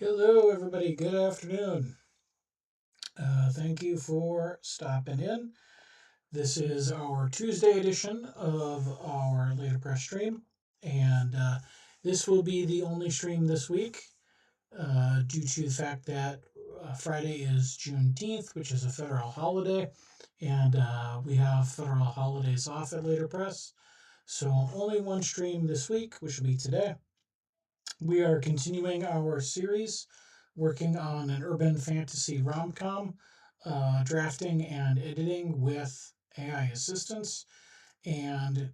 Hello, everybody. Good afternoon. Thank you for stopping in. This is our Tuesday edition of our Laterpress stream, and this will be the only stream this week due to the fact that Friday is Juneteenth, which is a federal holiday, and we have federal holidays off at Laterpress. So, only one stream this week, which will be today. We are continuing our series working on an urban fantasy rom-com, drafting and editing with AI assistance. And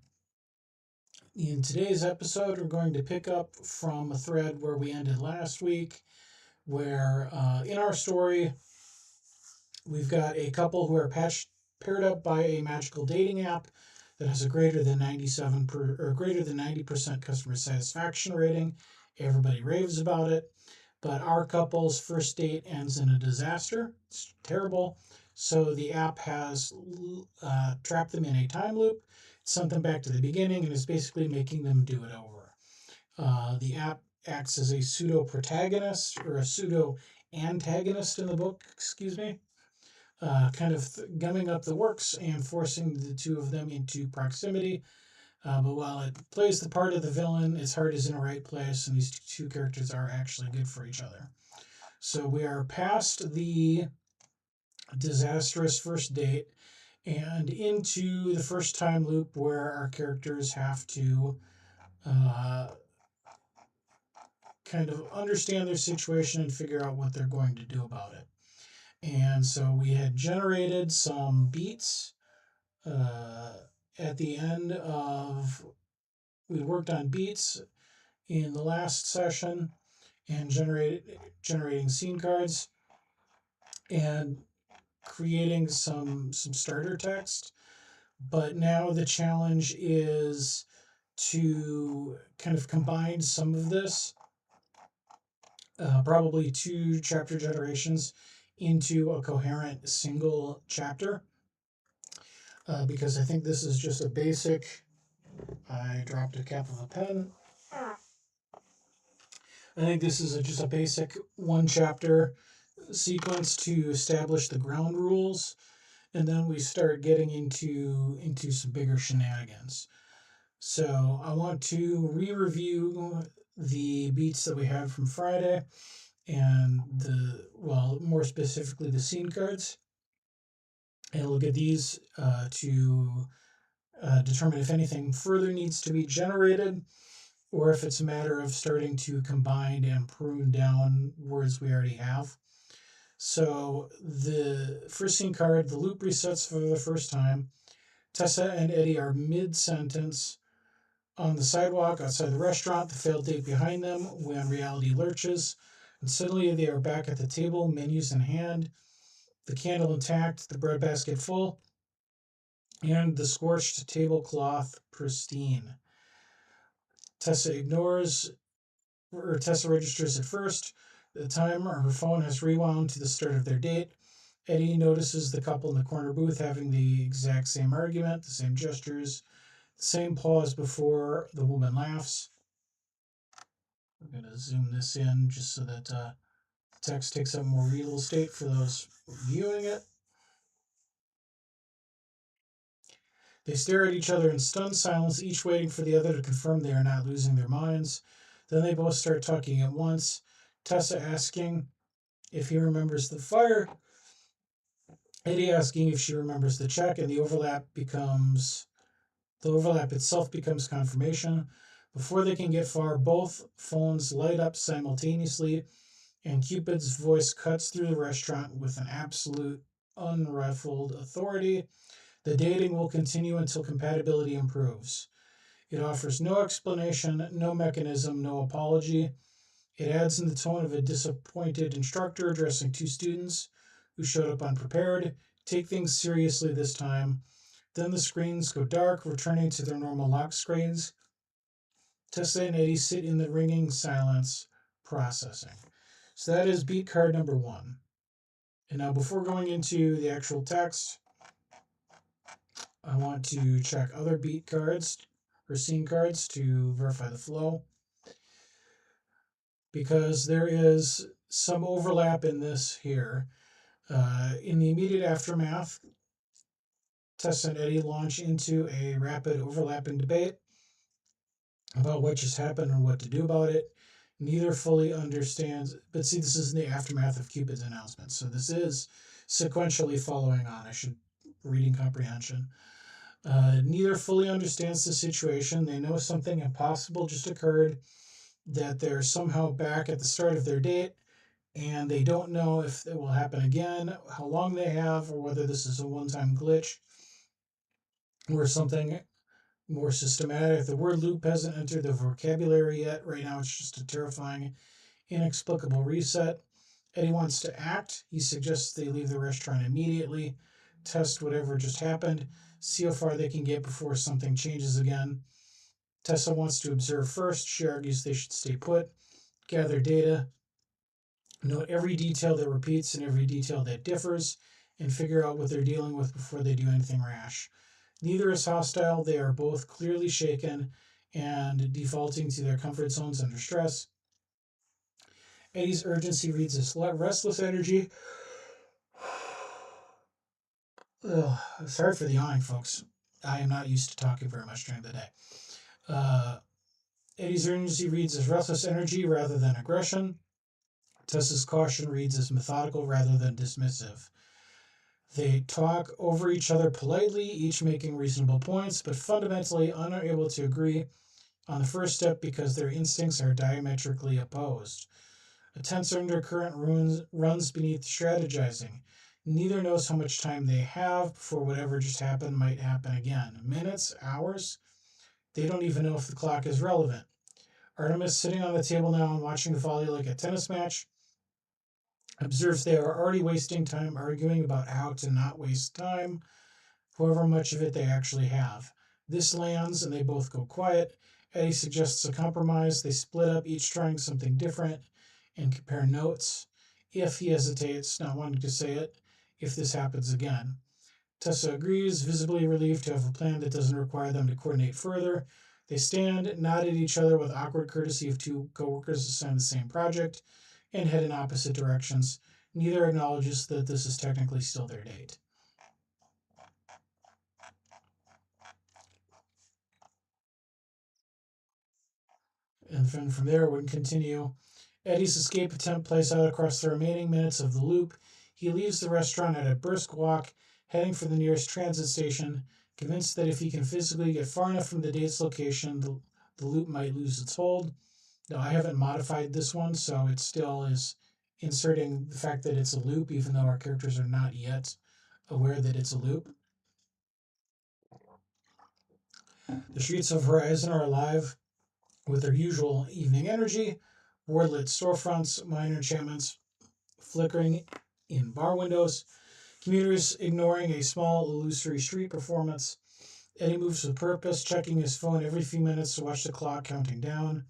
in today's episode, we're going to pick up from a thread where we ended last week, where in our story, we've got a couple who are paired up by a magical dating app that has a greater than 90% customer satisfaction rating. Everybody raves about it. But our couple's first date ends in a disaster. It's terrible. So the app has trapped them in a time loop, sent them back to the beginning, and is basically making them do it over. The app acts as a pseudo protagonist or a pseudo antagonist in the book, excuse me, kind of gumming up the works and forcing the two of them into proximity. But while it plays the part of the villain, its heart is in the right place, and these two characters are actually good for each other. So we are past the disastrous first date and into the first time loop where our characters have to uh, kind of understand their situation and figure out what they're going to do about it. And so we had generated some beats uh, at the end of, we worked on beats in the last session and generating scene cards and creating some starter text. But now the challenge is to kind of combine some of this, probably two chapter generations, into a coherent single chapter. Because I think this is just a basic. I dropped a cap of a pen. I think this is just a basic one chapter sequence to establish the ground rules, and then we start getting into some bigger shenanigans. So I want to re-review the beats that we had from Friday and more specifically the scene cards, and look at these to determine if anything further needs to be generated or if it's a matter of starting to combine and prune down words we already have. So the first scene card, the loop resets for the first time. Tessa and Eddie are mid-sentence on the sidewalk outside the restaurant, the failed date behind them when reality lurches, and suddenly they are back at the table, menus in hand, the candle intact, the breadbasket full, and the scorched tablecloth pristine. Tessa registers at first. The timer, her phone has rewound to the start of their date. Eddie notices the couple in the corner booth having the exact same argument, the same gestures, the same pause before the woman laughs. I'm going to zoom this in just so that the text takes up more real estate for those viewing it. They stare at each other in stunned silence, each waiting for the other to confirm they are not losing their minds. Then they both start talking at once, Tessa asking if he remembers the fire, Eddie asking if she remembers the check, and the overlap itself becomes confirmation. Before they can get far, both phones light up simultaneously, and Cupid's voice cuts through the restaurant with an absolute, unruffled authority. The dating will continue until compatibility improves. It offers no explanation, no mechanism, no apology. It adds in the tone of a disappointed instructor addressing two students who showed up unprepared. Take things seriously this time. Then the screens go dark, returning to their normal lock screens. Tessa and Eddie sit in the ringing silence, processing. So that is beat card number one. And now, before going into the actual text, I want to check other beat cards or scene cards to verify the flow. Because there is some overlap in this here. In the immediate aftermath, Tessa and Eddie launch into a rapid overlapping debate about what just happened and what to do about it. Neither fully understands, but see, this is in the aftermath of Cupid's announcement. So this is sequentially following on. I should reading comprehension. Neither fully understands the situation. They know something impossible just occurred, that they're somehow back at the start of their date, and they don't know if it will happen again, how long they have, or whether this is a one time glitch or something more systematic. The word loop hasn't entered the vocabulary yet. Right now, it's just a terrifying, inexplicable reset. Eddie wants to act. He suggests they leave the restaurant immediately, test whatever just happened, see how far they can get before something changes again. Tessa wants to observe first. She argues they should stay put, gather data, note every detail that repeats and every detail that differs, and figure out what they're dealing with before they do anything rash. Neither is hostile. They are both clearly shaken and defaulting to their comfort zones under stress. Eddie's urgency reads as restless energy. Ugh, sorry for the yawning, folks. I am not used to talking very much during the day. Uh, Eddie's urgency reads as restless energy rather than aggression. Tessa's caution reads as methodical rather than dismissive. They talk over each other politely, each making reasonable points, but fundamentally unable to agree on the first step because their instincts are diametrically opposed. A tense undercurrent runs beneath the strategizing. Neither knows how much time they have before whatever just happened might happen again. Minutes? Hours? They don't even know if the clock is relevant. Artemis, sitting on the table now and watching the volley like a tennis match, observes they are already wasting time arguing about how to not waste time, however much of it they actually have. This lands and they both go quiet. Eddie suggests a compromise. They split up, each trying something different, and compare notes. If he hesitates, not wanting to say it, if this happens again. Tessa agrees, visibly relieved to have a plan that doesn't require them to coordinate further. They stand, nod at each other with awkward courtesy of two coworkers assigned the same project, and head in opposite directions. Neither acknowledges that this is technically still their date. And then from there, it would continue. Eddie's escape attempt plays out across the remaining minutes of the loop. He leaves the restaurant at a brisk walk, heading for the nearest transit station, convinced that if he can physically get far enough from the date's location, the loop might lose its hold. Now, I haven't modified this one, so it still is inserting the fact that it's a loop, even though our characters are not yet aware that it's a loop. The streets of Horizon are alive with their usual evening energy, wardlit storefronts, minor enchantments flickering in bar windows, commuters ignoring a small illusory street performance. Eddie moves with purpose, checking his phone every few minutes to watch the clock counting down.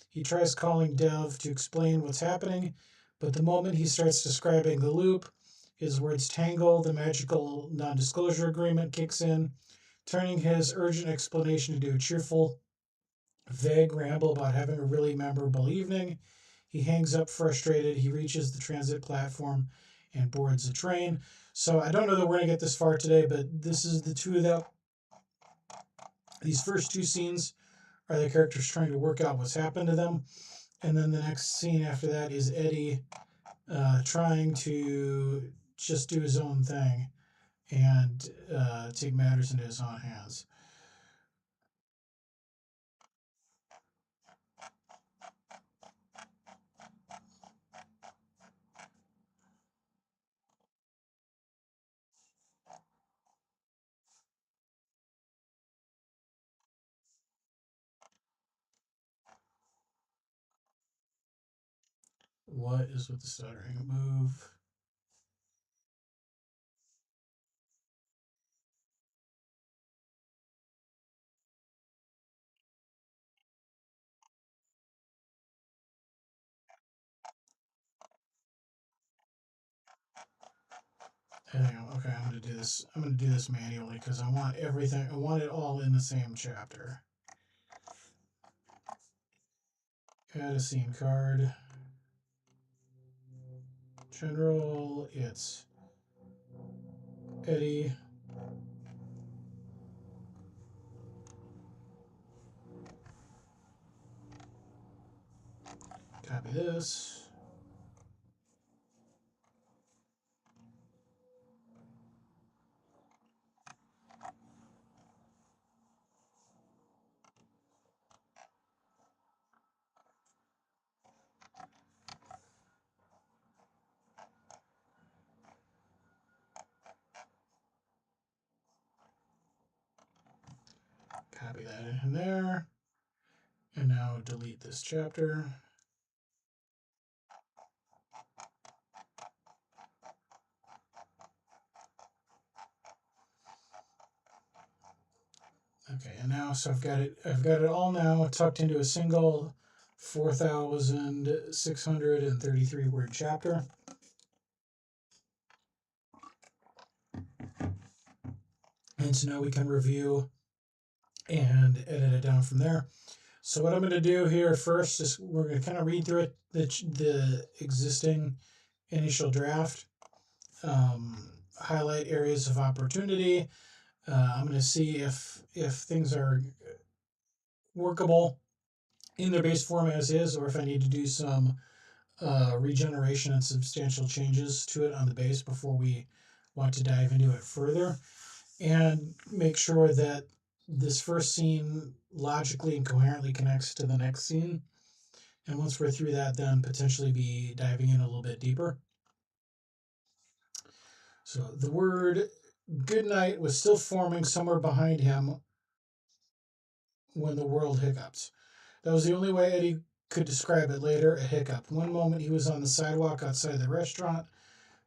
He tries calling Dev to explain what's happening, but the moment he starts describing the loop, his words tangle, the magical non disclosure agreement kicks in, turning his urgent explanation into a cheerful, vague ramble about having a really memorable evening. He hangs up frustrated. He reaches the transit platform and boards the train. So I don't know that we're going to get this far today, but this is the two of them. These first two scenes are the characters trying to work out what's happened to them. And then the next scene after that is Eddie trying to just do his own thing and take matters into his own hands. What is with the stuttering? Move. Hang on. Okay, I'm gonna do this. I'm gonna do this manually because I want everything. I want it all in the same chapter. Add a scene card. General, it's Eddie. Copy this. Copy that in there. And now delete this chapter. Okay, and now so I've got it all now tucked into a single 4,633 word chapter. And so now we can review and edit it down from there. So what I'm going to do here first is we're going to kind of read through it, the existing initial draft, highlight areas of opportunity. I'm going to see if things are workable in their base form as is, or if I need to do some regeneration and substantial changes to it on the base before we want to dive into it further, and make sure that this first scene logically and coherently connects to the next scene. And once we're through that, then potentially be diving in a little bit deeper. So the word good night was still forming somewhere behind him when the world hiccuped. That was the only way Eddie could describe it later, a hiccup. One moment he was on the sidewalk outside the restaurant,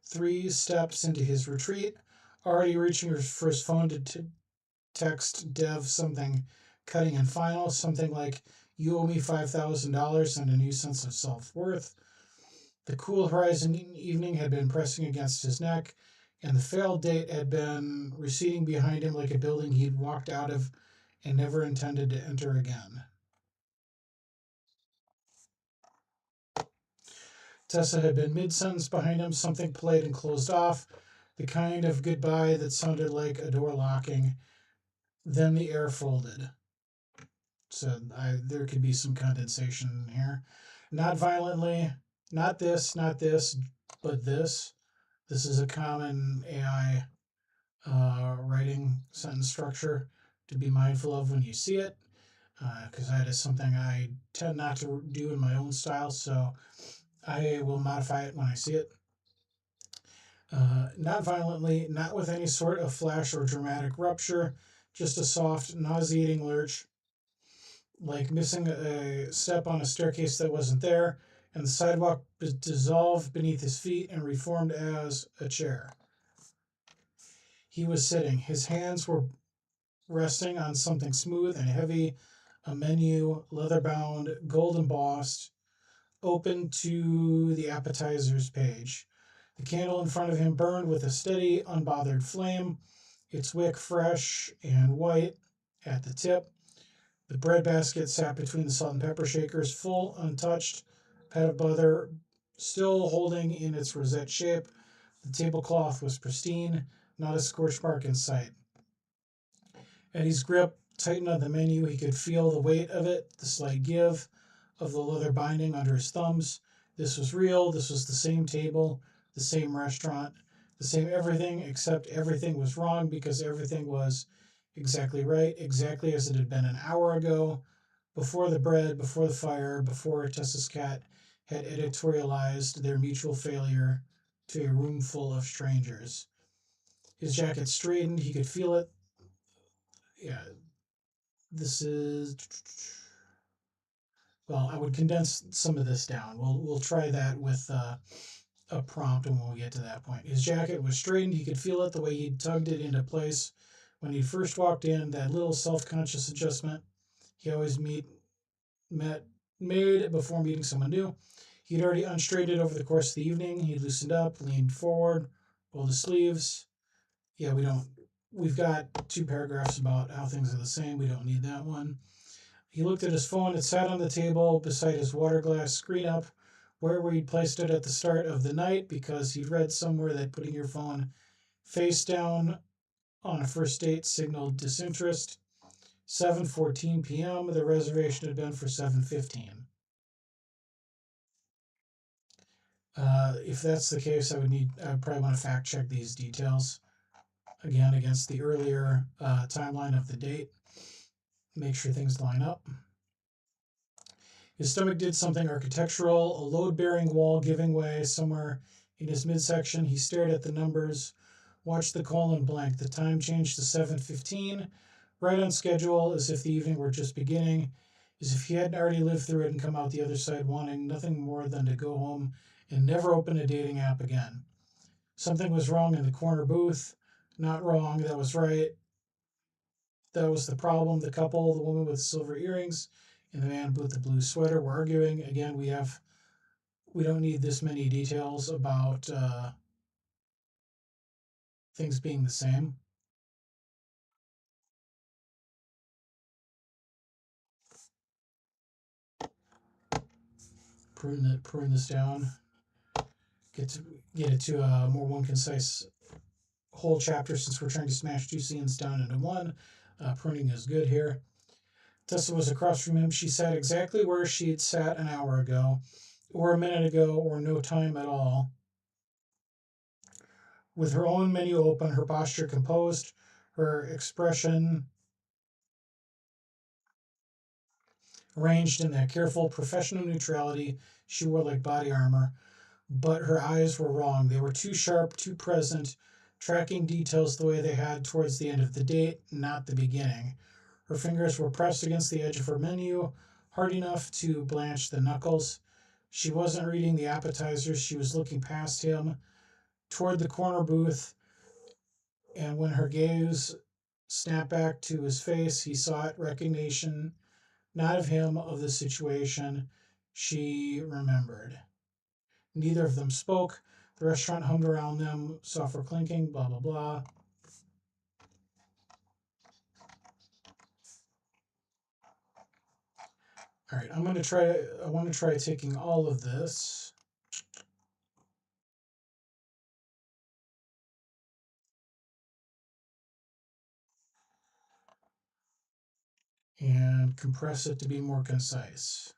3 steps into his retreat, already reaching for his phone to text Dev something cutting and final, something like, "You owe me $5,000 and a new sense of self-worth." The cool horizon evening had been pressing against his neck, and the failed date had been receding behind him like a building he'd walked out of and never intended to enter again. Tessa had been mid-sentence behind him, something polite and closed off, the kind of goodbye that sounded like a door locking. Then the air folded. So there could be some condensation here. Not violently, not this, but this. This is a common AI writing sentence structure to be mindful of when you see it, because that is something I tend not to do in my own style, so I will modify it when I see it. Not violently, not with any sort of flash or dramatic rupture, just a soft, nauseating lurch, like missing a step on a staircase that wasn't there, and the sidewalk dissolved beneath his feet and reformed as a chair. He was sitting. His hands were resting on something smooth and heavy, a menu, leather-bound, gold embossed, open to the appetizers page. The candle in front of him burned with a steady, unbothered flame, its wick fresh and white at the tip. The bread basket sat between the salt and pepper shakers, full, untouched, pat of butter still holding in its rosette shape. The tablecloth was pristine, not a scorch mark in sight. Eddie's grip tightened on the menu. He could feel the weight of it, the slight give of the leather binding under his thumbs. This was real. This was the same table, the same restaurant, the same everything, except everything was wrong because everything was exactly right, exactly as it had been an hour ago, before the bread, before the fire, before Tessa's cat had editorialized their mutual failure to a room full of strangers. His jacket straightened. He could feel it. Yeah, this is, well, I would condense some of this down. We'll try that with a prompt when we get to that point. His jacket was straightened. He could feel it the way he tugged it into place when he first walked in. That little self-conscious adjustment he always made before meeting someone new. He'd already unstraightened it over the course of the evening. He loosened up, leaned forward, rolled his sleeves. Yeah, we've got 2 paragraphs about how things are the same. We don't need that one. He looked at his phone. It sat on the table beside his water glass, screen up, where we'd placed it at the start of the night because he'd read somewhere that putting your phone face down on a first date signaled disinterest. 7:14 p.m. The reservation had been for 7:15. If that's the case, I would probably want to fact check these details again against the earlier timeline of the date. Make sure things line up. His stomach did something architectural, a load-bearing wall giving way somewhere in his midsection. He stared at the numbers, watched the colon blank. The time changed to 7:15, right on schedule, as if the evening were just beginning, as if he hadn't already lived through it and come out the other side wanting nothing more than to go home and never open a dating app again. Something was wrong in the corner booth. Not wrong, that was right. That was the problem. The couple, the woman with the silver earrings and the man with the blue sweater, were arguing. Again, we don't need this many details about things being the same. Prune this down. Get it to a more one concise whole chapter since we're trying to smash two scenes down into one. Pruning is good here. Tessa was across from him. She sat exactly where she'd sat an hour ago, or a minute ago, or no time at all. With her own menu open, her posture composed, her expression arranged in that careful professional neutrality she wore like body armor. But her eyes were wrong. They were too sharp, too present, tracking details the way they had towards the end of the date, not the beginning. Her fingers were pressed against the edge of her menu, hard enough to blanch the knuckles. She wasn't reading the appetizers. She was looking past him toward the corner booth, and when her gaze snapped back to his face, he saw it, recognition, not of him, of the situation. She remembered. Neither of them spoke. The restaurant hummed around them, software clinking, blah, blah, blah. All right, I want to try taking all of this and compress it to be more concise.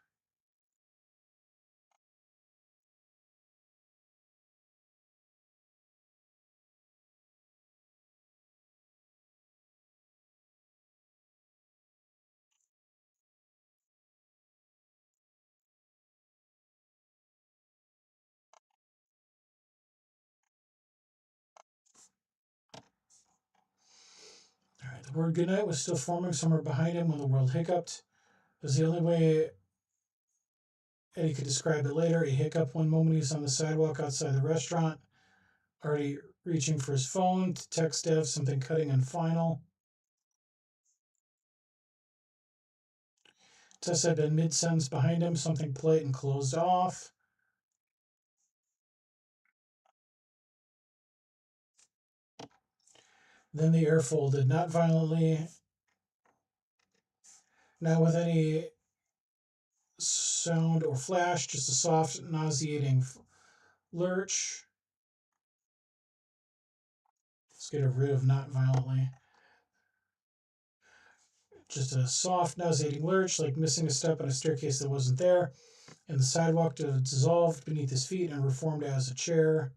All right, the word goodnight was still forming somewhere behind him when the world hiccuped. It was the only way Eddie could describe it later. He hiccuped one moment he was on the sidewalk outside the restaurant, already reaching for his phone to text Dev something cutting and final. Tess had been mid-sentence behind him, something polite and closed off. Then the air folded, not violently, not with any sound or flash, just a soft, nauseating lurch. Let's get rid of not violently. Just a soft, nauseating lurch, like missing a step on a staircase that wasn't there, and the sidewalk dissolved beneath his feet and reformed as a chair.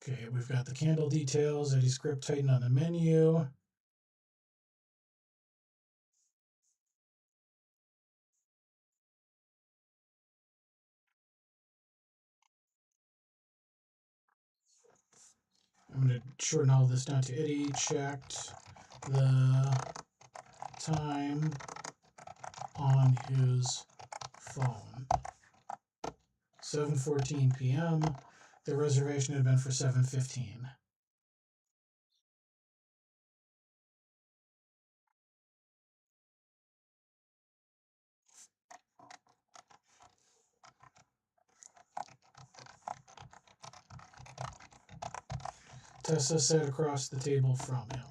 Okay, we've got the candle details. Eddie's grip tightened on the menu. I'm going to shorten all this down to Eddie checked the time on his phone. 7:14 p.m. The reservation had been for 7:15. Tessa sat across the table from him.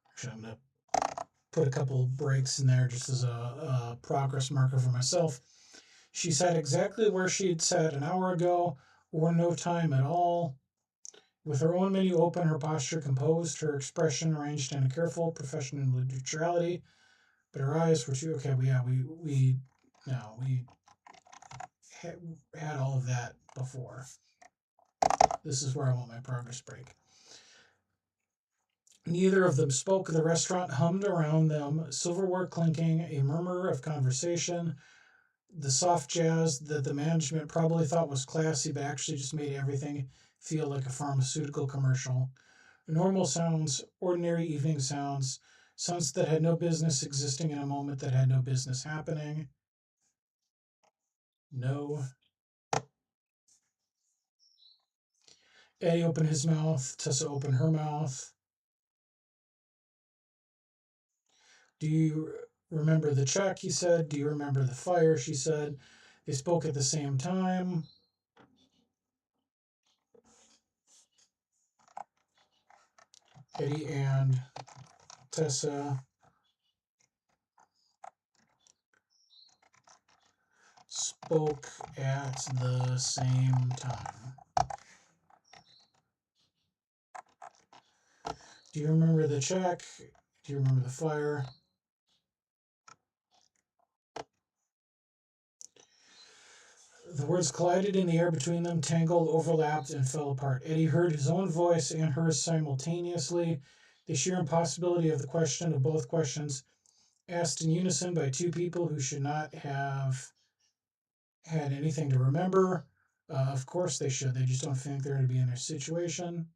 Actually, I'm going to put a couple breaks in there just as a progress marker for myself. She sat exactly where she had sat an hour ago, or no time at all. With her own menu open, her posture composed, her expression arranged in a careful, professional neutrality, but her eyes were too. Okay, we no, we had all of that before. This is where I want my progress break. Neither of them spoke. The restaurant hummed around them, silverware clinking, a murmur of conversation. The soft jazz that the management probably thought was classy, but actually just made everything feel like a pharmaceutical commercial. Normal sounds, ordinary evening sounds, sounds that had no business existing in a moment that had no business happening. No. Eddie opened his mouth. Tessa opened her mouth. Do you remember the check? He said. Do you remember the fire? She said. They spoke at the same time. Eddie and Tessa spoke at the same time. Do you remember the check? Do you remember the fire? The words collided in the air between them, tangled, overlapped, and fell apart. Eddie heard his own voice and hers simultaneously. The sheer impossibility of the question of both questions, asked in unison by two people who should not have had anything to remember. Of course they should. They just don't think they're going to be in their situation.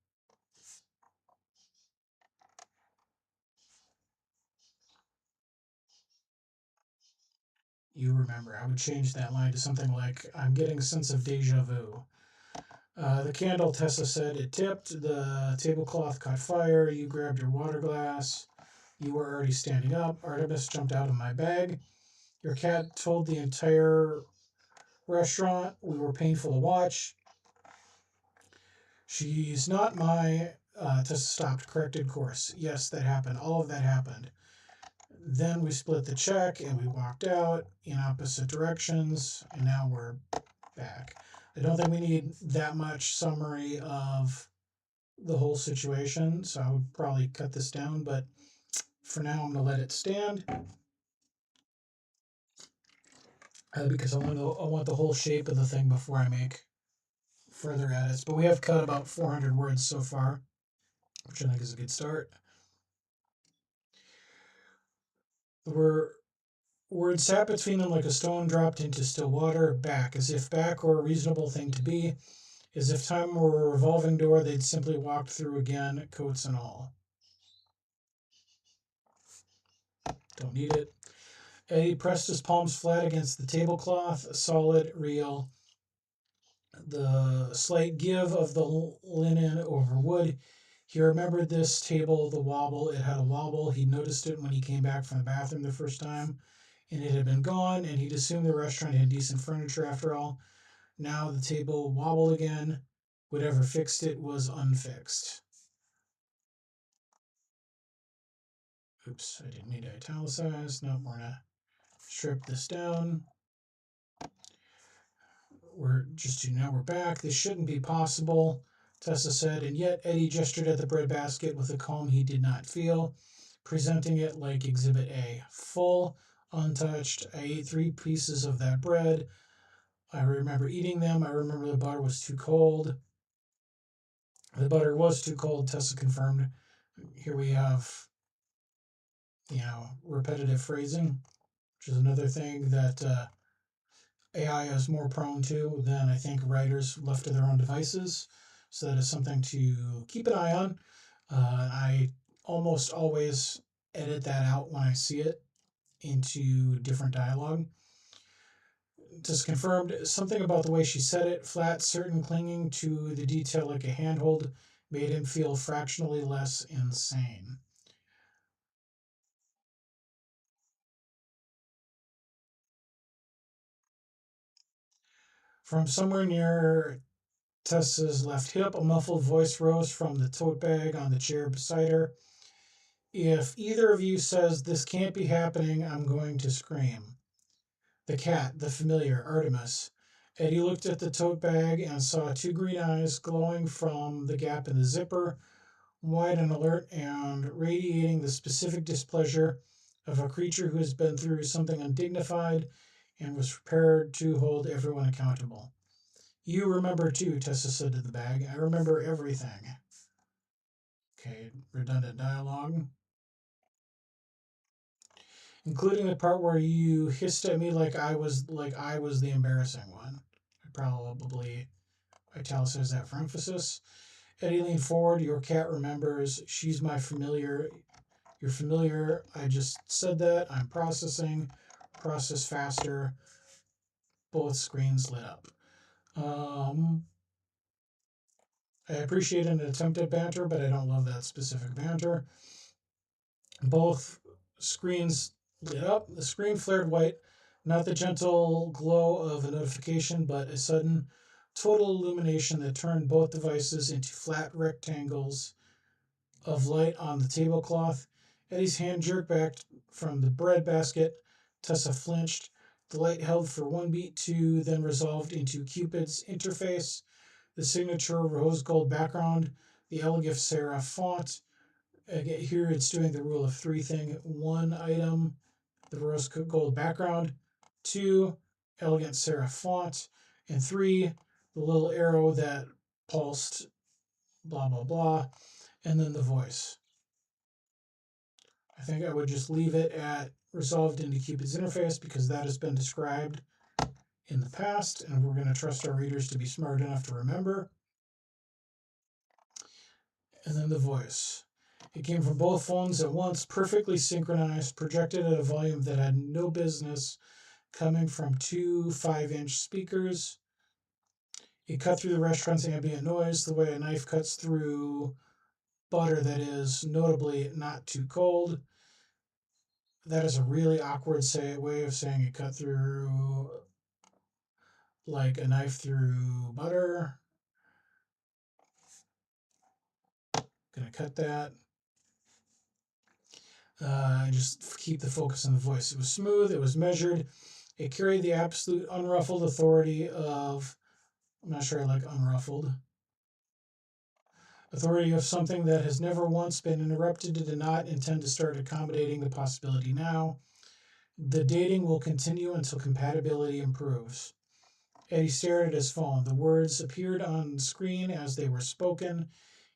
You remember. I would change that line to something like, I'm getting a sense of deja vu. The candle, Tessa said, it tipped. The tablecloth caught fire. You grabbed your water glass. You were already standing up. Artemis jumped out of my bag. Your cat told the entire restaurant we were painful to watch. She's not my. Tessa stopped, corrected course. Yes, that happened. All of that happened. Then we split the check and we walked out in opposite directions, and now we're back. I don't think we need that much summary of the whole situation, so I would probably cut this down, but for now I'm going to let it stand because I want the whole shape of the thing before I make further edits. But we have cut about 400 words so far, which I think is a good start. The words sat between them like a stone dropped into still water, back, as if back were a reasonable thing to be, as if time were a revolving door they'd simply walked through again, coats and all. Don't need it. Eddie pressed his palms flat against the tablecloth, solid, real. The slight give of the linen over wood. He remembered this table, the wobble. It had a wobble. He noticed it when he came back from the bathroom the first time, and it had been gone, and he'd assumed the restaurant had decent furniture after all. Now the table wobbled again. Whatever fixed it was unfixed. Oops, I didn't need to italicize. No, we're gonna strip this down. Now we're back. This shouldn't be possible, Tessa said, and yet Eddie gestured at the breadbasket with a calm he did not feel, presenting it like Exhibit A. Full, untouched. I ate 3 pieces of that bread. I remember eating them. I remember the butter was too cold. The butter was too cold, Tessa confirmed. Here we have, repetitive phrasing, which is another thing that AI is more prone to than I think writers left to their own devices. So that is something to keep an eye on. I almost always edit that out when I see it into different dialogue. Just confirmed something about the way she said it, flat, certain, clinging to the detail like a handhold, made him feel fractionally less insane. From somewhere near Tessa's left hip, a muffled voice rose from the tote bag on the chair beside her. If either of you says this can't be happening, I'm going to scream. The cat, the familiar, Artemis. Eddie looked at the tote bag and saw two green eyes glowing from the gap in the zipper, wide and alert and radiating the specific displeasure of a creature who has been through something undignified and was prepared to hold everyone accountable. You remember too, Tessa said to the bag. I remember everything. Okay, redundant dialogue. Including the part where you hissed at me like I was the embarrassing one. I probably italicized that for emphasis. Eddie leaned forward. Your cat remembers. She's my familiar. You're familiar. I just said that. I'm processing. Process faster. Both screens lit up. Um, I appreciate an attempt at banter, but I don't love that specific banter. Both screens lit up. The screen flared white, not the gentle glow of a notification, but a sudden total illumination that turned both devices into flat rectangles of light on the tablecloth. Eddie's hand jerked back from the bread basket. Tessa flinched. The light held for one beat, two, then resolved into CUPID's interface, the signature rose gold background, the elegant serif font. Again, here it's doing the rule of three thing. One item, the rose gold background. Two, elegant serif font. And three, the little arrow that pulsed, blah, blah, blah. And then the voice. I think I would just leave it at resolved into CUPID's interface because that has been described in the past, and we're going to trust our readers to be smart enough to remember. And then the voice. It came from both phones at once, perfectly synchronized, projected at a volume that had no business, coming from two 5-inch speakers. It cut through the restaurant's ambient noise the way a knife cuts through butter that is notably not too cold. That is a really awkward way of saying it cut through like a knife through butter. Gonna cut that. Just keep the focus on the voice. It was smooth, it was measured, it carried the absolute unruffled authority of, I'm not sure I like unruffled, authority of something that has never once been interrupted and did not intend to start accommodating the possibility now. The dating will continue until compatibility improves. Eddie stared at his phone. The words appeared on the screen as they were spoken,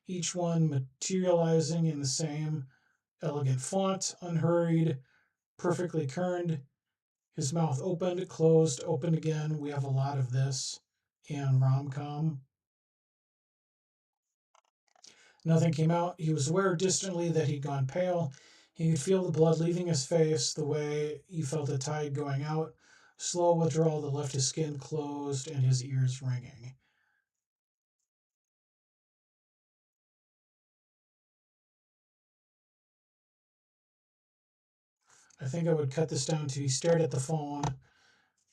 each one materializing in the same elegant font, unhurried, perfectly kerned. His mouth opened, closed, opened again. We have a lot of this in Romcom. Nothing came out. He was aware distantly that he'd gone pale. He could feel the blood leaving his face the way he felt a tide going out. Slow withdrawal that left his skin closed and his ears ringing. I think I would cut this down to he stared at the phone.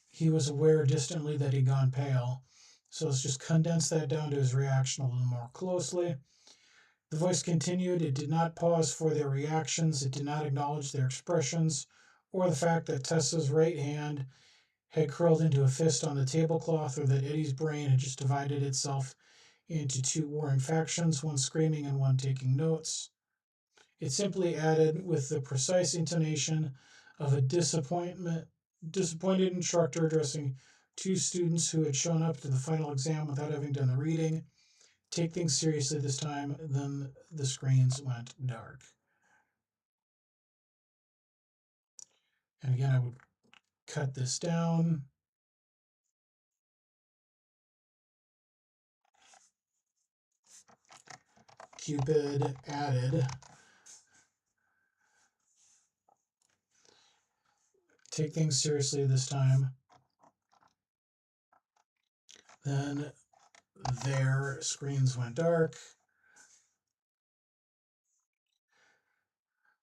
He was aware distantly that he'd gone pale. So let's just condense that down to his reaction a little more closely. The voice continued. It did not pause for their reactions. It did not acknowledge their expressions or the fact that Tessa's right hand had curled into a fist on the tablecloth or that Eddie's brain had just divided itself into two warring factions, one screaming and one taking notes. It simply added, with the precise intonation of a disappointed instructor addressing two students who had shown up to the final exam without having done the reading, take things seriously this time. Then the screens went dark. And again, I would cut this down. CUPID added, take things seriously this time. Then their screens went dark.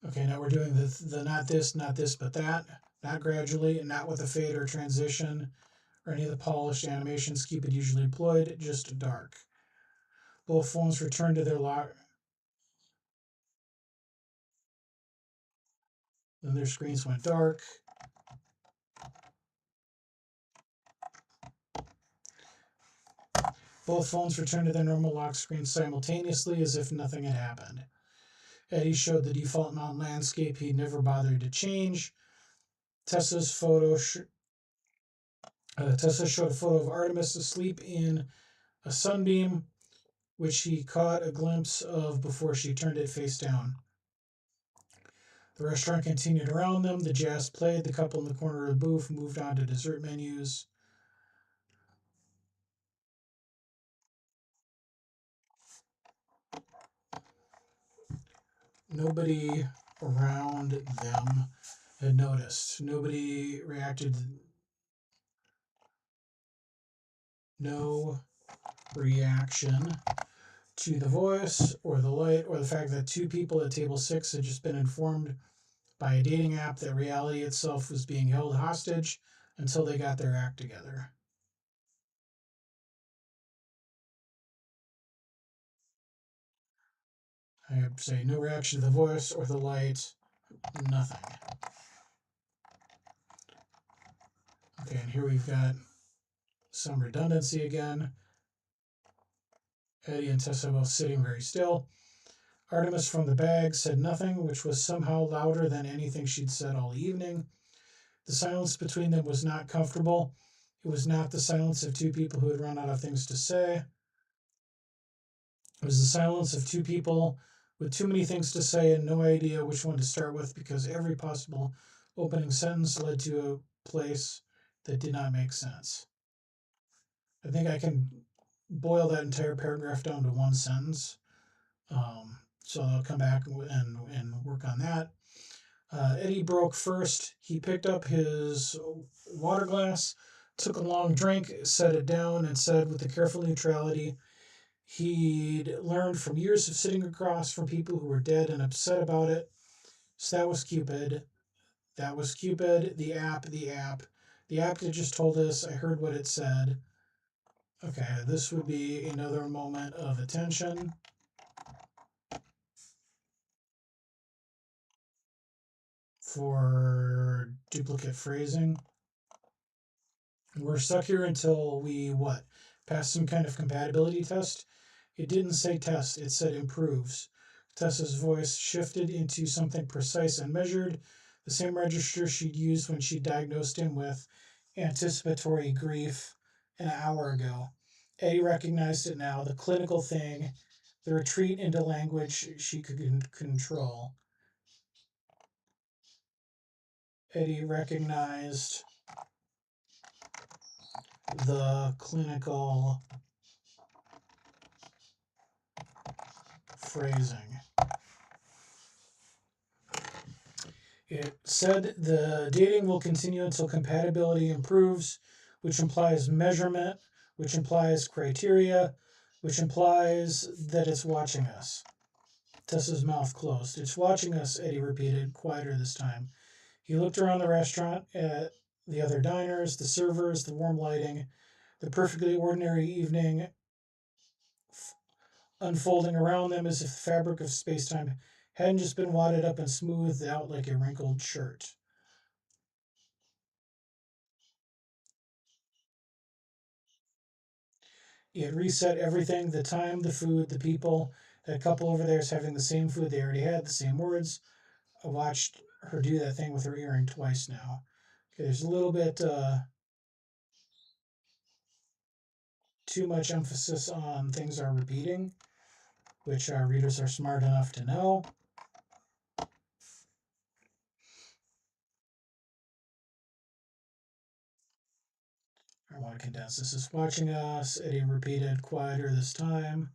Okay, now we're doing the not this, but that. Not gradually, and not with a fade or transition or any of the polished animations CUPID usually employed, just dark. Both phones returned to their lock. Then their screens went dark. Both phones returned to their normal lock screens simultaneously as if nothing had happened. Eddie showed the default mountain landscape he'd never bothered to change. Tessa showed a photo of Artemis asleep in a sunbeam, which he caught a glimpse of before she turned it face down. The restaurant continued around them. The jazz played. The couple in the corner of the booth moved on to dessert menus. Nobody around them had noticed. Nobody reacted. No reaction to the voice or the light or the fact that two people at table 6 had just been informed by a dating app that reality itself was being held hostage until they got their act together. I would say no reaction to the voice or the light, nothing. Okay, and here we've got some redundancy again. Eddie and Tessa both sitting very still. Artemis from the bag said nothing, which was somehow louder than anything she'd said all evening. The silence between them was not comfortable. It was not the silence of two people who had run out of things to say. It was the silence of two people with too many things to say and no idea which one to start with because every possible opening sentence led to a place that did not make sense. I think I can boil that entire paragraph down to one sentence. So I'll come back and work on that. Eddie broke first. He picked up his water glass, took a long drink, set it down, and said with the careful neutrality he'd learned from years of sitting across from people who were dead and upset about it. So that was Cupid. That was Cupid. The app. The app that just told us. I heard what it said. Okay, this would be another moment of attention. For duplicate phrasing. We're stuck here until we what? Pass some kind of compatibility test? It didn't say test, it said improves. Tessa's voice shifted into something precise and measured, the same register she'd used when she diagnosed him with anticipatory grief an hour ago. Eddie recognized it now, the clinical thing, the retreat into language she could control. Eddie recognized the clinical phrasing. It said the dating will continue until compatibility improves, which implies measurement, which implies criteria, which implies that it's watching us. Tessa's mouth closed. It's watching us, Eddie repeated, quieter this time. He looked around the restaurant at the other diners, the servers, the warm lighting, the perfectly ordinary evening unfolding around them as if the fabric of space-time hadn't just been wadded up and smoothed out like a wrinkled shirt. It reset everything, the time, the food, the people. That couple over there is having the same food they already had, the same words. I watched her do that thing with her earring twice now. Okay, there's a little bit too much emphasis on things are repeating, which our readers are smart enough to know. I want to condense this. Is watching us. Eddie repeated, quieter this time.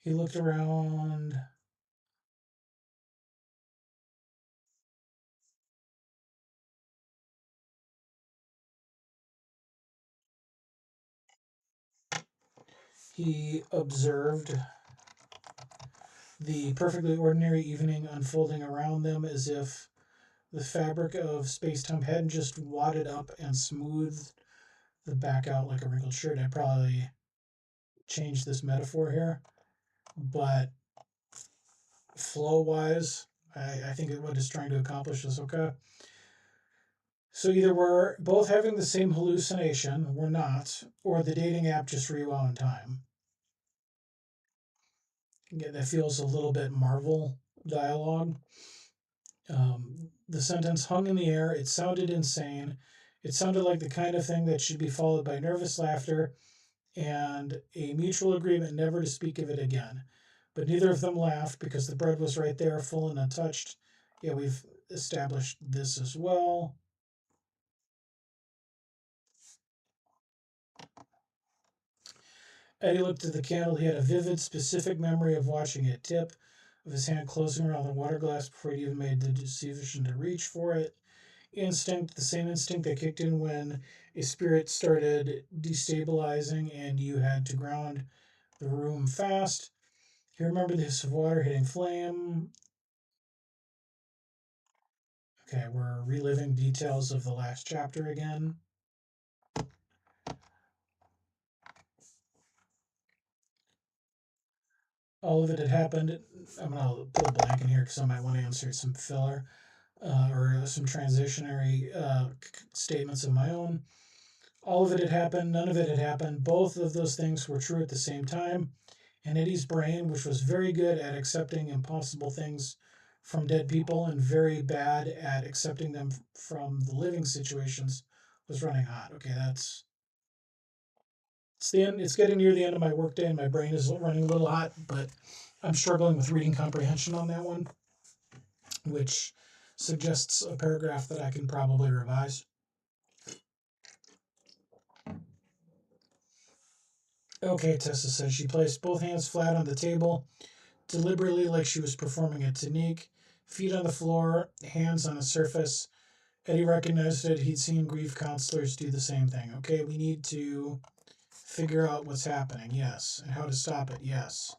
He looked around. He observed the perfectly ordinary evening unfolding around them as if the fabric of space-time hadn't just wadded up and smoothed the back out like a wrinkled shirt. I probably changed this metaphor here, but flow-wise, I think what it's trying to accomplish is okay. So either we're both having the same hallucination, we're not, or the dating app just rewound time. Again, that feels a little bit Marvel dialogue. The sentence hung in the air. It sounded insane. It sounded like the kind of thing that should be followed by nervous laughter and a mutual agreement never to speak of it again. But neither of them laughed because the bread was right there, full and untouched. Yeah, we've established this as well. Eddie looked at the candle. He had a vivid, specific memory of watching it tip, of his hand closing around the water glass before he even made the decision to reach for it. Instinct, the same instinct that kicked in when a spirit started destabilizing and you had to ground the room fast. He remembered the hiss of water hitting flame. Okay, we're reliving details of the last chapter again. All of it had happened. I'm going to put a blank in here because I might want to insert some filler or some transitionary statements of my own. All of it had happened. None of it had happened. Both of those things were true at the same time. And Eddie's brain, which was very good at accepting impossible things from dead people and very bad at accepting them from the living situations, was running hot. Okay, that's it's the end. It's getting near the end of my workday, and my brain is running a little hot. But I'm struggling with reading comprehension on that one, which suggests a paragraph that I can probably revise. Okay, Tessa said. She placed both hands flat on the table, deliberately like she was performing a technique, feet on the floor, hands on a surface. Eddie recognized it. He'd seen grief counselors do the same thing. Okay, we need to figure out what's happening, yes, and how to stop it, yes,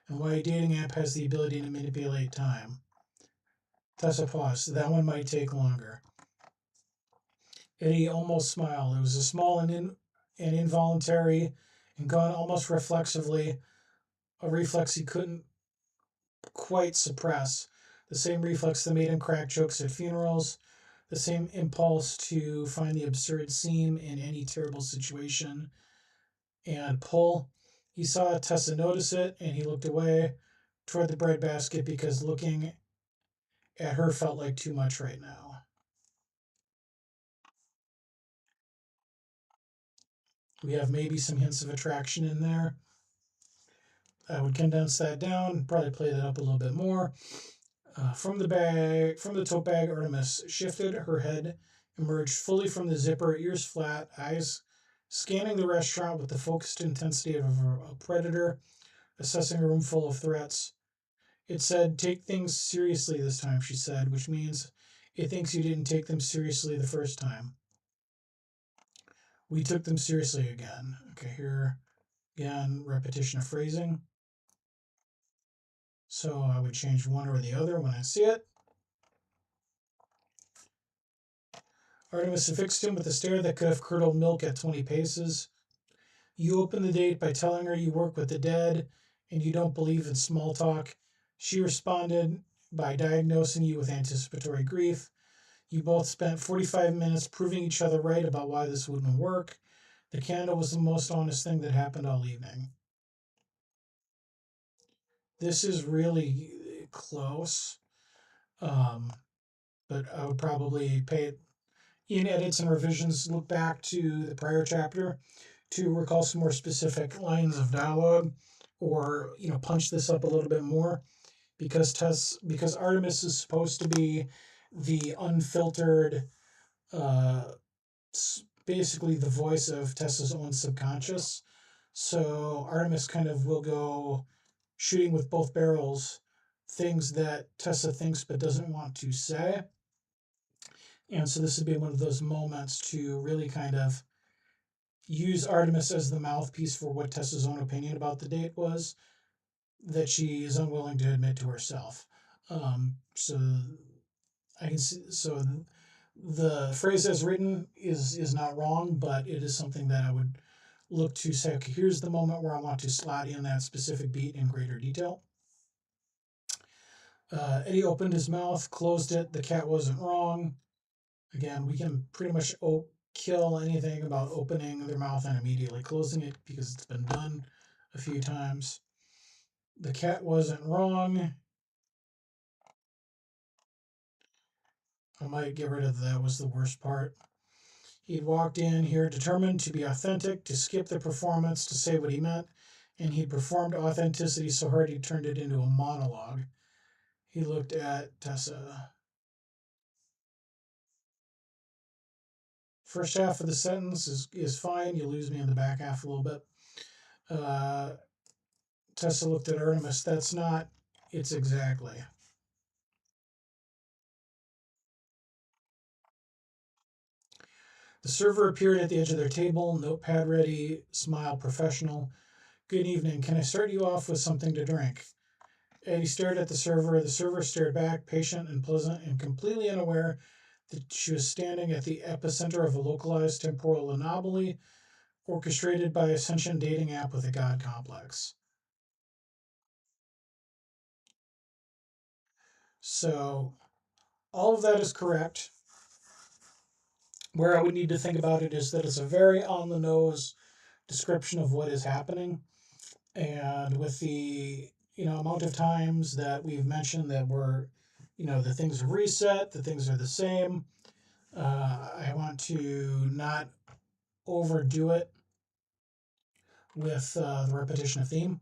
and why a dating app has the ability to manipulate time. Tessa paused. That one might take longer. Eddie almost smiled. It was a small and involuntary and gone almost reflexively, a reflex he couldn't quite suppress. The same reflex that made him crack jokes at funerals, the same impulse to find the absurd seam in any terrible situation and pull. He saw Tessa notice it and he looked away toward the breadbasket because looking at her felt like too much right now. We have maybe some hints of attraction in there. I would condense that down, probably play that up a little bit more. From the tote bag, Artemis shifted. Her head emerged fully from the zipper, ears flat, eyes scanning the restaurant with the focused intensity of a predator, assessing a room full of threats. It said, "Take things seriously this time," she said, which means it thinks you didn't take them seriously the first time. We took them seriously again. Okay, here again, repetition of phrasing. So I would change one or the other when I see it. Artemis fixed him with a stare that could have curdled milk at 20 paces. You open the date by telling her you work with the dead and you don't believe in small talk. She responded by diagnosing you with anticipatory grief. You both spent 45 minutes proving each other right about why this wouldn't work. The candle was the most honest thing that happened all evening. This is really close, um, but I would probably pay it in edits and revisions. Look back to the prior chapter to recall some more specific lines of dialogue, or punch this up a little bit more because Artemis is supposed to be the unfiltered, uh, basically the voice of Tessa's own subconscious. So Artemis kind of will go shooting with both barrels, things that Tessa thinks but doesn't want to say. And so this would be one of those moments to really kind of use Artemis as the mouthpiece for what Tessa's own opinion about the date was that she is unwilling to admit to herself. So I can see, so the phrase as written is not wrong, but it is something that I would look to say, okay, here's the moment where I want to slot in that specific beat in greater detail. Eddie opened his mouth, closed it. The cat wasn't wrong. Again, we can pretty much kill anything about opening their mouth and immediately closing it because it's been done a few times. The cat wasn't wrong. I might get rid of that was the worst part. He'd walked in here determined to be authentic, to skip the performance, to say what he meant, and he performed authenticity so hard he turned it into a monologue. He looked at Tessa. First half of the sentence is fine. You lose me in the back half a little bit. Uh, Tessa looked at Artemis. That's not, it's exactly. The server appeared at the edge of their table, notepad ready, smile professional. Good evening. Can I start you off with something to drink? Eddie stared at the server. The server stared back, patient and pleasant, and completely unaware that she was standing at the epicenter of a localized temporal anomaly orchestrated by a sentient dating app with a god complex. So, all of that is correct. Where I would need to think about it is that it's a very on the nose description of what is happening. And with the amount of times that we've mentioned that we're the things are reset, the things are the same. I want to not overdo it with the repetition of theme.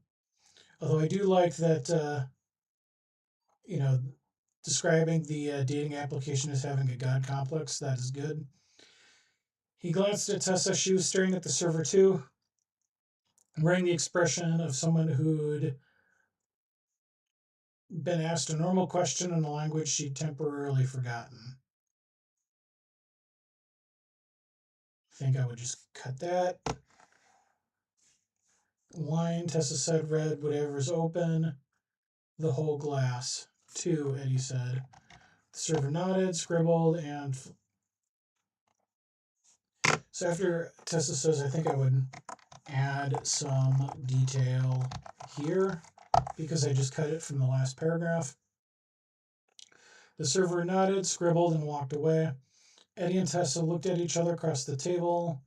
Although I do like that, you know, describing the dating application as having a god complex. That is good. He glanced at Tessa. She was staring at the server too, wearing the expression of someone who'd been asked a normal question in a language she'd temporarily forgotten. I think I would just cut that. Wine, Tessa said, red, whatever's open. The whole glass. Two, Eddie said. The server nodded, scribbled, and so after Tessa says, I think I would add some detail here because I just cut it from the last paragraph. The server nodded, scribbled, and walked away. Eddie and Tessa looked at each other across the table.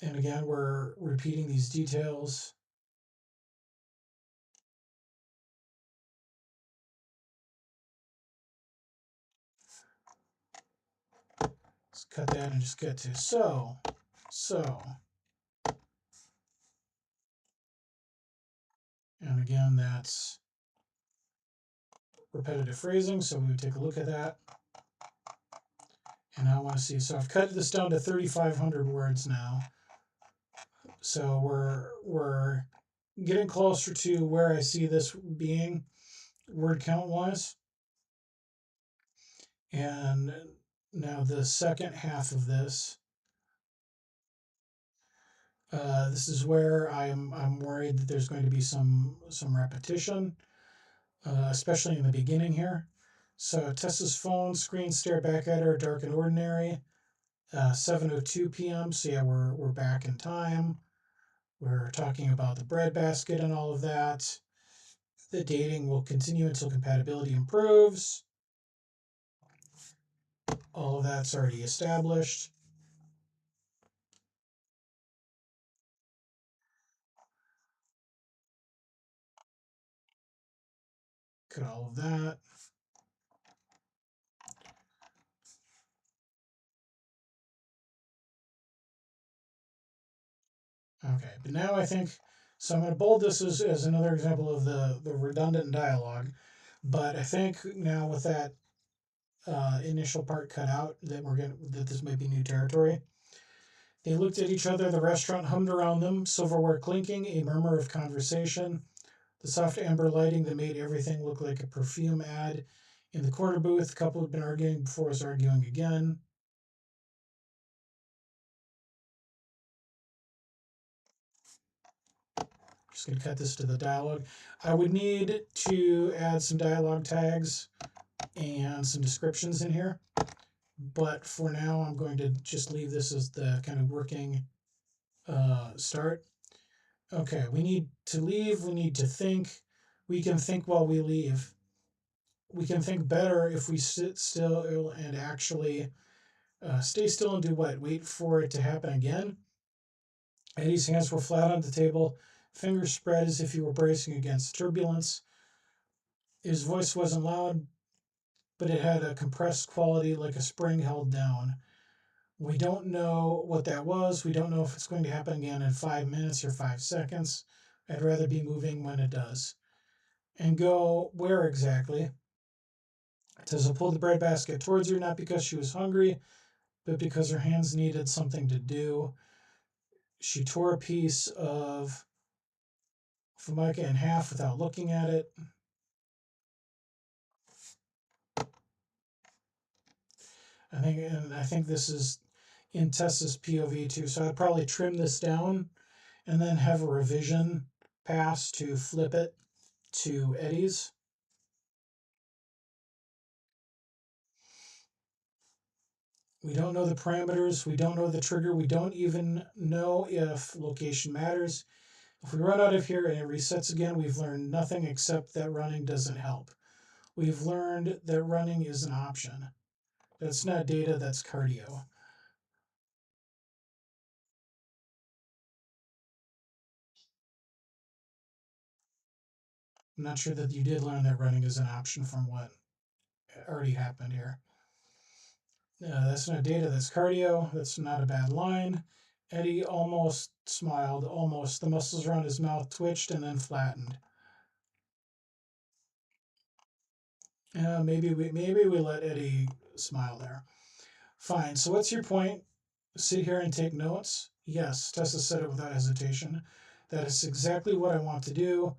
And again, we're repeating these details. Let's cut that and just get to so. And again, that's repetitive phrasing, so we would take a look at that. And I want to see, so I've cut this down to 3,500 words now. So we're getting closer to where I see this being word count wise. And now the second half of this, this is where I'm worried that there's going to be some repetition, especially in the beginning here. So Tessa's phone screen stared back at her, dark and ordinary. 7:02 p.m. So yeah, we're back in time. We're talking about the breadbasket and all of that. The dating will continue until compatibility improves. All of that's already established. Cut all of that. Okay, but now I think, so I'm going to bold this as another example of the redundant dialogue. But I think now with that initial part cut out, that this may be new territory. They looked at each other. The restaurant hummed around them, silverware clinking, a murmur of conversation. The soft amber lighting that made everything look like a perfume ad. In the corner booth, the couple had been arguing before us arguing again. Just going to cut this to the dialogue. I would need to add some dialogue tags and some descriptions in here. But for now, I'm going to just leave this as the kind of working start. Okay, we need to leave. We need to think. We can think while we leave. We can think better if we sit still and actually stay still and do what? Wait for it to happen again? Eddie's hands were flat on the table, fingers spread as if he were bracing against turbulence. His voice wasn't loud, but it had a compressed quality like a spring held down. We don't know what that was. We don't know if it's going to happen again in 5 minutes or 5 seconds. I'd rather be moving when it does. And go where exactly? Tessa pulled the bread basket towards her, not because she was hungry, but because her hands needed something to do. She tore a piece of formica in half without looking at it. I think this is in Tessa's POV too. So I'd probably trim this down and then have a revision pass to flip it to Eddie's. We don't know the parameters. We don't know the trigger. We don't even know if location matters. If we run out of here and it resets again, we've learned nothing except that running doesn't help. We've learned that running is an option. That's not data, that's cardio. I'm not sure that you did learn that running is an option from what already happened here. That's not data, that's cardio. That's not a bad line. Eddie almost smiled, almost. The muscles around his mouth twitched and then flattened. Maybe we let Eddie smile there. Fine. So what's your point? Sit here and take notes? Yes, Tessa said it without hesitation. That is exactly what I want to do.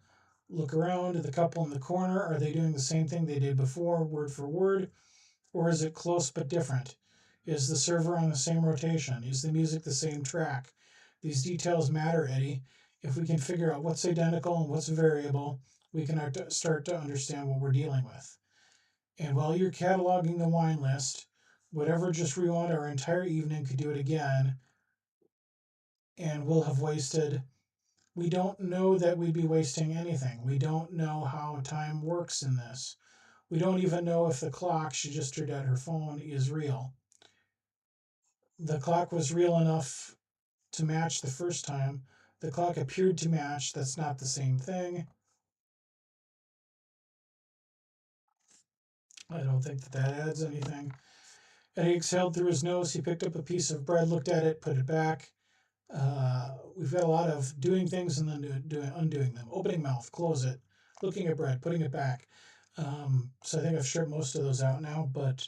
Look around at the couple in the corner. Are they doing the same thing they did before, word for word? Or is it close but different? Is the server on the same rotation? Is the music the same track? These details matter, Eddie. If we can figure out what's identical and what's variable, we can start to understand what we're dealing with. And while you're cataloging the wine list, whatever just rewound our entire evening could do it again, and we'll have wasted. We don't know that we'd be wasting anything. We don't know how time works in this. We don't even know if the clock she just turned at her phone is real. The clock was real enough to match the first time. The clock appeared to match. That's not the same thing. I don't think that adds anything. Eddie exhaled through his nose. He picked up a piece of bread, looked at it, put it back. We've got a lot of doing things and then undoing them. Opening mouth, close it, looking at bread, putting it back. So I think I've stripped most of those out now, but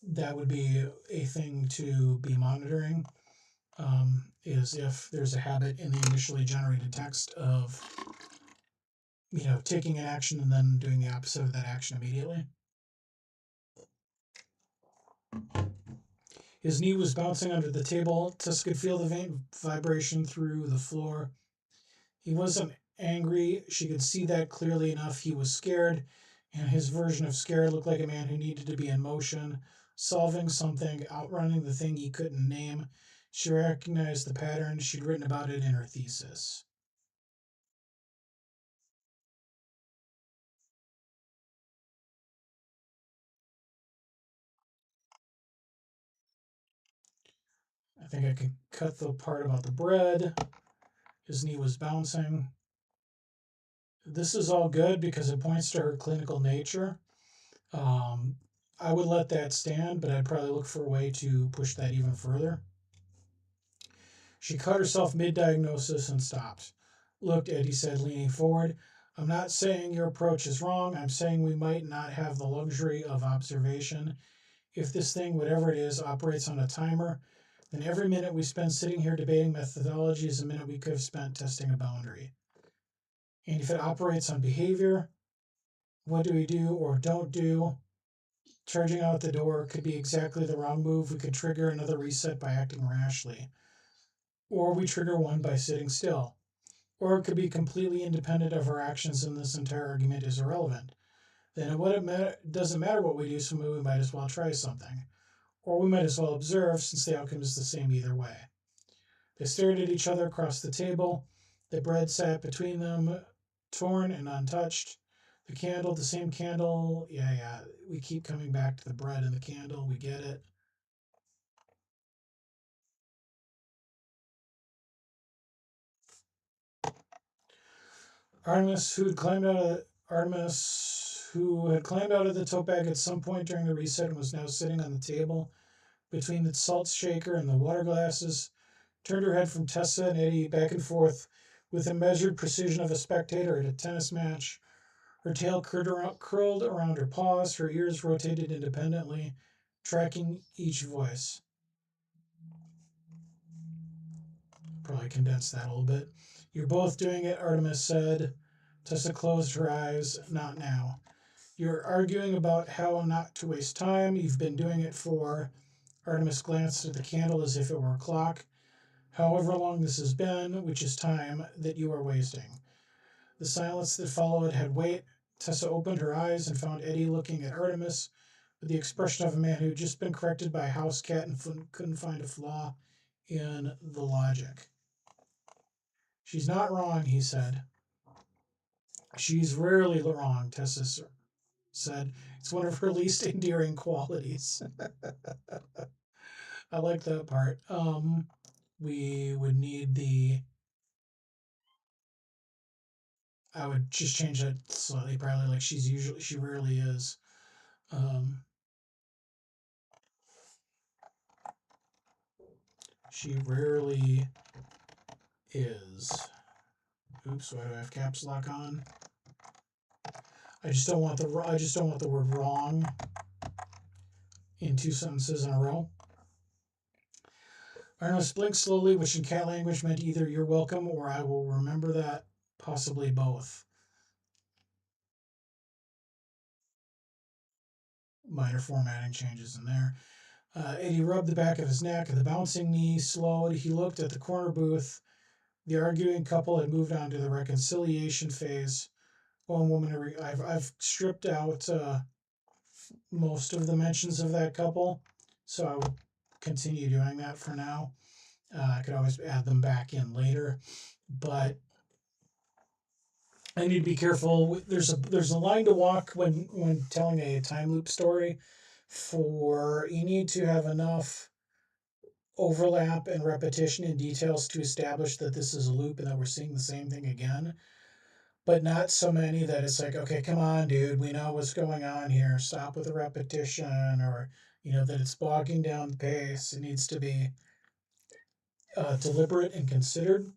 that would be a thing to be monitoring. Is if there's a habit in the initially generated text of taking an action and then doing the opposite of that action immediately. His knee was bouncing under the table. Tess could feel the faint vibration through the floor. He wasn't angry. She could see that clearly enough. He was scared, and his version of scared looked like a man who needed to be in motion, solving something, outrunning the thing he couldn't name. She recognized the pattern. She'd written about it in her thesis. I think I could cut the part about the bread. His knee was bouncing. This is all good because it points to her clinical nature. Um, I would let that stand, but I'd probably look for a way to push that even further. She cut herself mid-diagnosis and stopped. Look, Eddie said, leaning forward, I'm not saying your approach is wrong. I'm saying we might not have the luxury of observation. If this thing, whatever it is, operates on a timer, then every minute we spend sitting here debating methodology is a minute we could have spent testing a boundary. And if it operates on behavior, what do we do or don't do? Charging out the door could be exactly the wrong move. We could trigger another reset by acting rashly. Or we trigger one by sitting still. Or it could be completely independent of our actions and this entire argument is irrelevant. Then it doesn't matter what we do, so we might as well try something. Or we might as well observe, since the outcome is the same either way. They stared at each other across the table. The bread sat between them, torn and untouched. The candle, the same candle. Yeah. We keep coming back to the bread and the candle. We get it. Artemis, who had climbed out of the tote bag at some point during the reset and was now sitting on the table between the salt shaker and the water glasses, turned her head from Tessa and Eddie back and forth with the measured precision of a spectator at a tennis match. Her tail curled around her paws, her ears rotated independently, tracking each voice. Probably condense that a little bit. You're both doing it, Artemis said. Tessa closed her eyes. Not now. You're arguing about how not to waste time. You've been doing it for. Artemis glanced at the candle as if it were a clock. However long this has been, which is time that you are wasting. The silence that followed had weight. Tessa opened her eyes and found Eddie looking at Artemis with the expression of a man who had just been corrected by a house cat and couldn't find a flaw in the logic. She's not wrong, he said. She's rarely wrong, Tessa said. It's one of her least endearing qualities. I like that part. We would need the. I would just change that slightly, probably like she rarely is. Um, she rarely is. Oops, why do I have caps lock on? I just don't want the word wrong in two sentences in a row. Arnos blinked slowly, which in cat language meant either you're welcome or I will remember that, possibly both. Minor formatting changes in there. Eddie rubbed the back of his neck, the bouncing knee slowed. He looked at the corner booth. The arguing couple had moved on to the reconciliation phase. One woman, I've stripped out most of the mentions of that couple, so I would continue doing that for now. I could always add them back in later, but I need to be careful. There's a line to walk when telling a time loop story. For you need to have enough overlap and repetition in details to establish that this is a loop and that we're seeing the same thing again, but not so many that it's like, okay, come on, dude, we know what's going on here. Stop with the repetition, or that it's bogging down the pace. It needs to be deliberate and considered.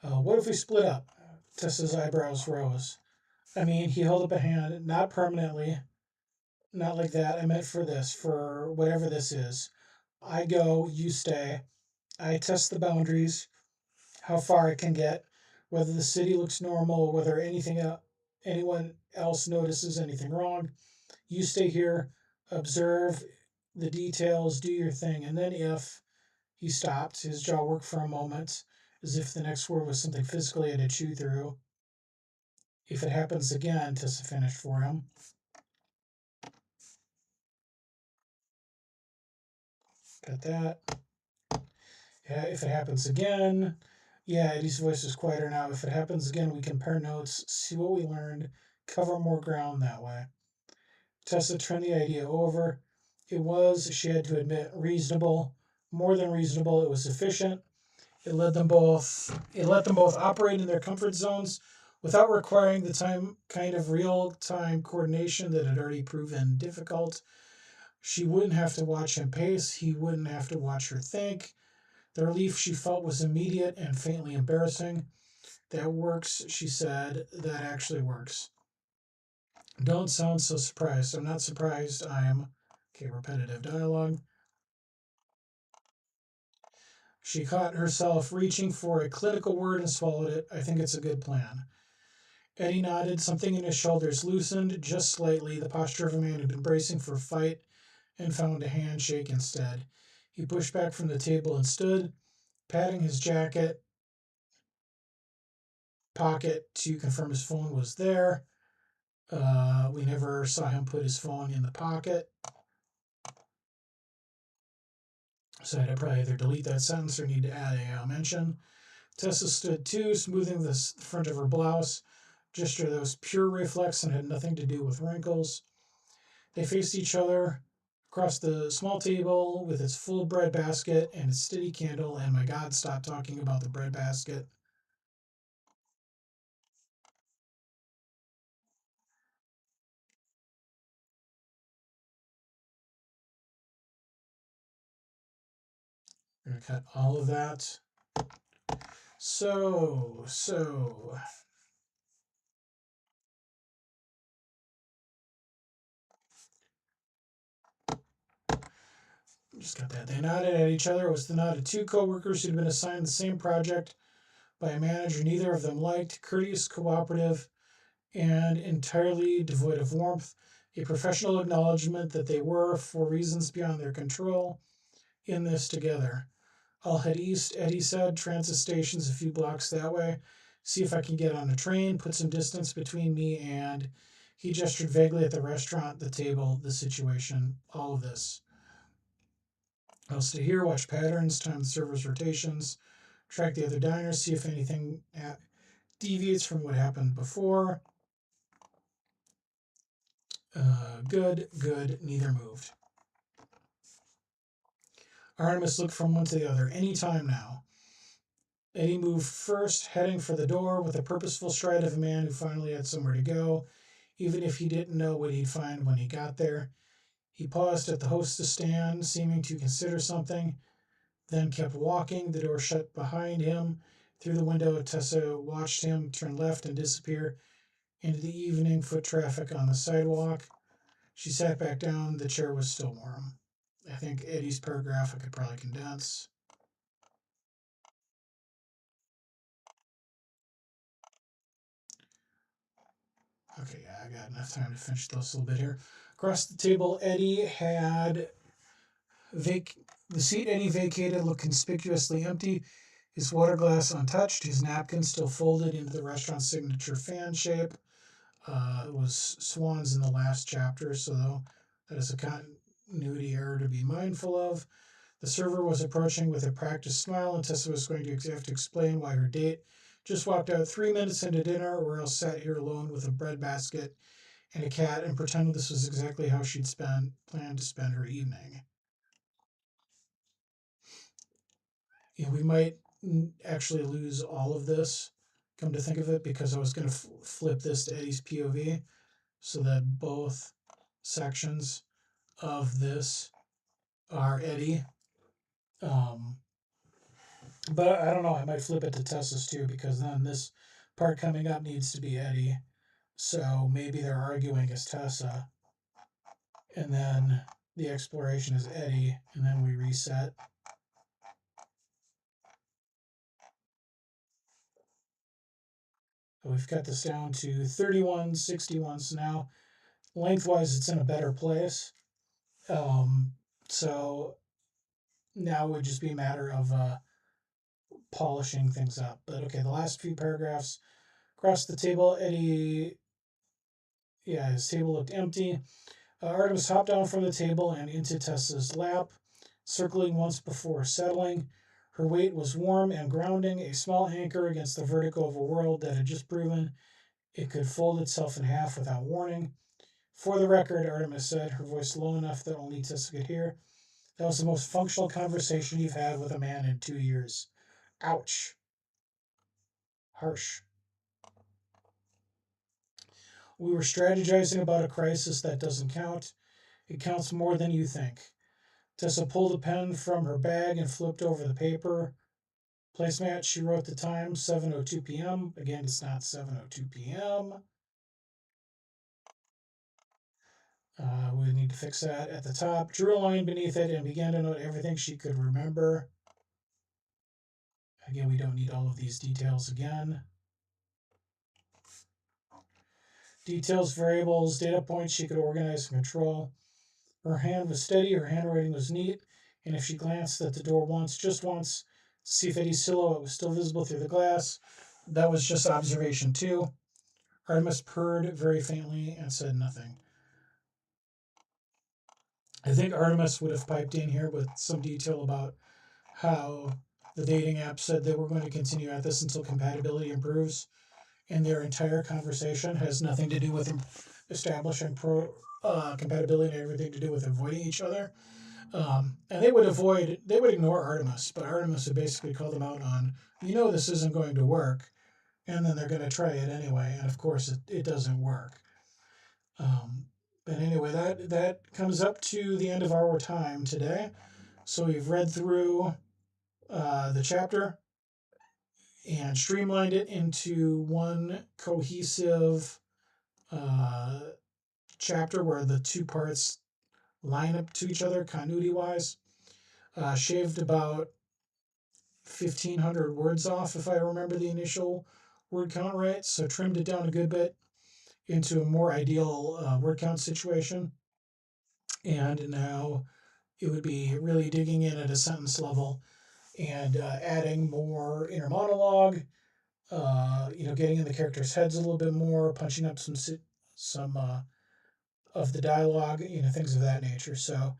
What if we split up? Tessa's eyebrows rose. I mean, he held up a hand, not permanently, not like that. I meant for whatever this is. I go, you stay. I test the boundaries, how far it can get, whether the city looks normal, whether anyone else notices anything wrong. You stay here, observe the details, do your thing, and then if he stopped, his jaw worked for a moment, as if the next word was something physically he had to chew through. If it happens again, Tessa finished for him. Got that. Yeah, if it happens again. Yeah, Eddie's voice is quieter now. If it happens again, we compare notes, see what we learned, cover more ground that way. Tessa turned the idea over. It was, she had to admit, reasonable. More than reasonable, it was sufficient. It let them both operate in their comfort zones without requiring the kind of real-time coordination that had already proven difficult. She wouldn't have to watch him pace. He wouldn't have to watch her think. The relief she felt was immediate and faintly embarrassing. That works, she said. That actually works. Don't sound so surprised. I'm not surprised. Okay, repetitive dialogue. She caught herself reaching for a clinical word and swallowed it. I think it's a good plan. Eddie nodded. Something in his shoulders loosened just slightly, the posture of a man who'd been bracing for a fight and found a handshake instead. He pushed back from the table and stood, patting his jacket pocket to confirm his phone was there. We never saw him put his phone in the pocket. So I'd probably either delete that sentence or need to add a mention. Tessa stood too, smoothing the front of her blouse. gesture that was pure reflex and had nothing to do with wrinkles. They faced each other across the small table with its full bread basket and its steady candle, and my God, stop talking about the bread basket. I'm going to cut all of that. So, just got that. They nodded at each other. It was the nod of two coworkers who'd been assigned the same project by a manager neither of them liked, courteous, cooperative, and entirely devoid of warmth. A professional acknowledgement that they were, for reasons beyond their control, in this together. I'll head east, Eddie said. Transit station's a few blocks that way. See if I can get on a train, put some distance between me and. He gestured vaguely at the restaurant, the table, the situation, all of this. I'll stay here, watch patterns, time the server's rotations, track the other diners, see if anything deviates from what happened before. Good, neither moved. Artemis looked from one to the other. Any time now. Eddie moved first, heading for the door with the purposeful stride of a man who finally had somewhere to go, even if he didn't know what he'd find when he got there. He paused at the hostess stand, seeming to consider something, then kept walking, the door shut behind him. Through the window, Tessa watched him turn left and disappear into the evening foot traffic on the sidewalk. She sat back down. The chair was still warm. I think Eddie's paragraph I could probably condense. Okay, yeah, I got enough time to finish this a little bit here. Across the table, Eddie had the seat Eddie vacated looked conspicuously empty. His water glass untouched, his napkin still folded into the restaurant's signature fan shape. It was swans in the last chapter, so that is a continuity error to be mindful of. The server was approaching with a practiced smile, and Tessa was going to have to explain why her date just walked out 3 minutes into dinner, or else sat here alone with a bread basket and a cat and pretended this was exactly how she'd planned to spend her evening. We might actually lose all of this, come to think of it, because I was going to flip this to Eddie's POV so that both sections of this are Eddie. Um, but I don't know, I might flip it to Tessa's too, because then this part coming up needs to be Eddie. So maybe they're arguing as Tessa, and then the exploration is Eddie, and then we reset. We've cut this down to 3161, so now lengthwise it's in a better place. So now it would just be a matter of polishing things up. But okay, the last few paragraphs. Across the table, Eddie, yeah, his table looked empty. Artemis hopped down from the table and into Tessa's lap, circling once before settling. Her weight was warm and grounding, a small anchor against the vertigo of a world that had just proven it could fold itself in half without warning. For the record, Artemis said, her voice low enough that only Tessa could hear, that was the most functional conversation you've had with a man in 2 years. Ouch. Harsh. We were strategizing about a crisis that doesn't count. It counts more than you think. Tessa pulled a pen from her bag and flipped over the paper. Placemat, she wrote the time, 7:02 p.m. Again, it's not 7:02 p.m. We need to fix that at the top. Drew a line beneath it and began to note everything she could remember. Again, we don't need all of these details again. Details, variables, data points she could organize and control. Her hand was steady, her handwriting was neat, and if she glanced at the door once, just once, to see if Eddie's silhouette was still visible through the glass, that was just observation too. Artemis purred very faintly and said nothing. I think Artemis would have piped in here with some detail about how the dating app said they were going to continue at this until compatibility improves. and their entire conversation has nothing to do with establishing compatibility and everything to do with avoiding each other. And they would ignore Artemis, but Artemis would basically call them out on, this isn't going to work, and then they're going to try it anyway, and of course it doesn't work. Um, but anyway, that comes up to the end of our time today. So we've read through the chapter and streamlined it into one cohesive uh, chapter where the two parts line up to each other continuity wise. Shaved about 1,500 words off, if I remember the initial word count right. So trimmed it down a good bit into a more ideal word count situation. And now it would be really digging in at a sentence level and adding more inner monologue, getting in the characters' heads a little bit more, punching up some of the dialogue, things of that nature. So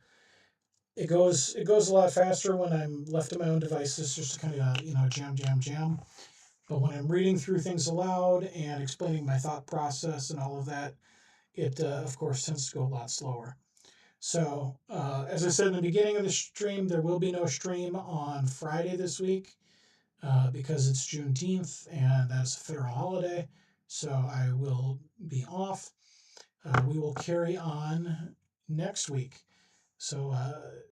it goes a lot faster when I'm left to my own devices, just to kind of jam. But when I'm reading through things aloud and explaining my thought process and all of that, it of course tends to go a lot slower. So as I said in the beginning of the stream, there will be no stream on Friday this week because it's Juneteenth and that's a federal holiday. So I will be off. We will carry on next week. So